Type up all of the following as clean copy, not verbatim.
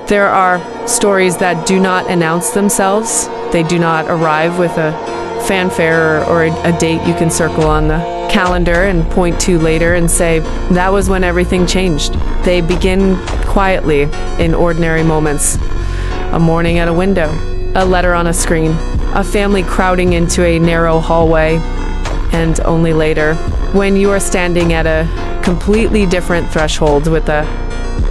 There are stories that do not announce themselves. They do not arrive with a fanfare or a date you can circle on the calendar and point to later and say, that was when everything changed. They begin quietly in ordinary moments. A morning at a window, a letter on a screen, a family crowding into a narrow hallway, and only later, when you are standing at a completely different threshold with a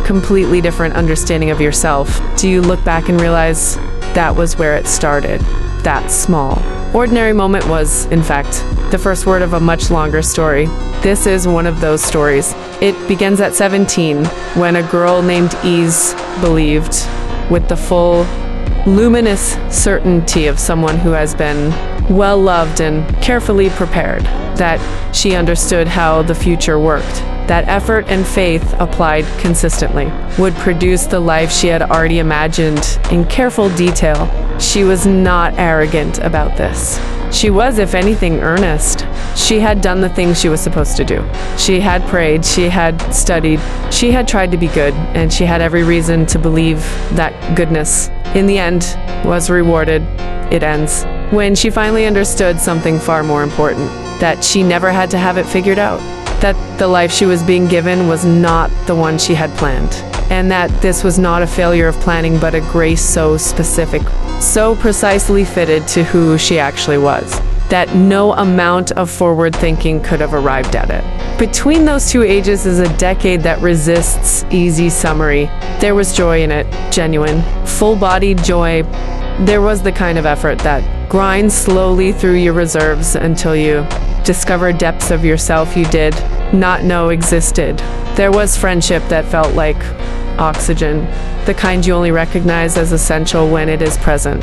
completely different understanding of yourself, do you look back and realize that was where it started, that small. Ordinary moment was, in fact, the first word of a much longer story. This is one of those stories. It begins at 17, when a girl named Eve believed, with the full, luminous certainty of someone who has been well loved and carefully prepared, that she understood how the future worked, that effort and faith applied consistently would produce the life she had already imagined in careful detail. She was not arrogant about this. She was, if anything, earnest. She had done the things she was supposed to do. She had prayed, she had studied, she had tried to be good, and she had every reason to believe that goodness, in the end, was rewarded. It ends when she finally understood something far more important, that she never had to have it figured out, that the life she was being given was not the one she had planned, and that this was not a failure of planning but a grace so specific, so precisely fitted to who she actually was, that no amount of forward thinking could have arrived at it. Between those two ages is a decade that resists easy summary. There was joy in it, genuine, full-bodied joy. There was the kind of effort that grinds slowly through your reserves until you discover depths of yourself you did not know existed. There was friendship that felt like oxygen, the kind you only recognize as essential when it is present,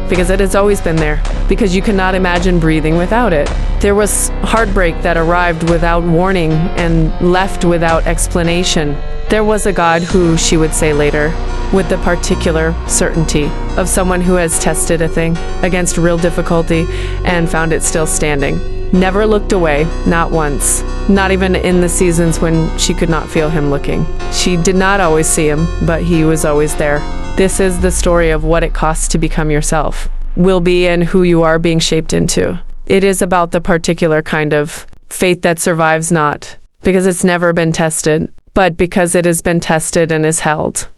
because it has always been there, because you cannot imagine breathing without it. There was heartbreak that arrived without warning and left without explanation. There was a God who, she would say later, with the particular certainty of someone who has tested a thing against real difficulty and found it still standing. Never looked away, not once, not even in the seasons when she could not feel him looking. She did not always see him, but he was always there. This is the story of what it costs to become yourself, will be, and who you are being shaped into. It is about the particular kind of faith that survives not because it's never been tested, but because it has been tested and is held.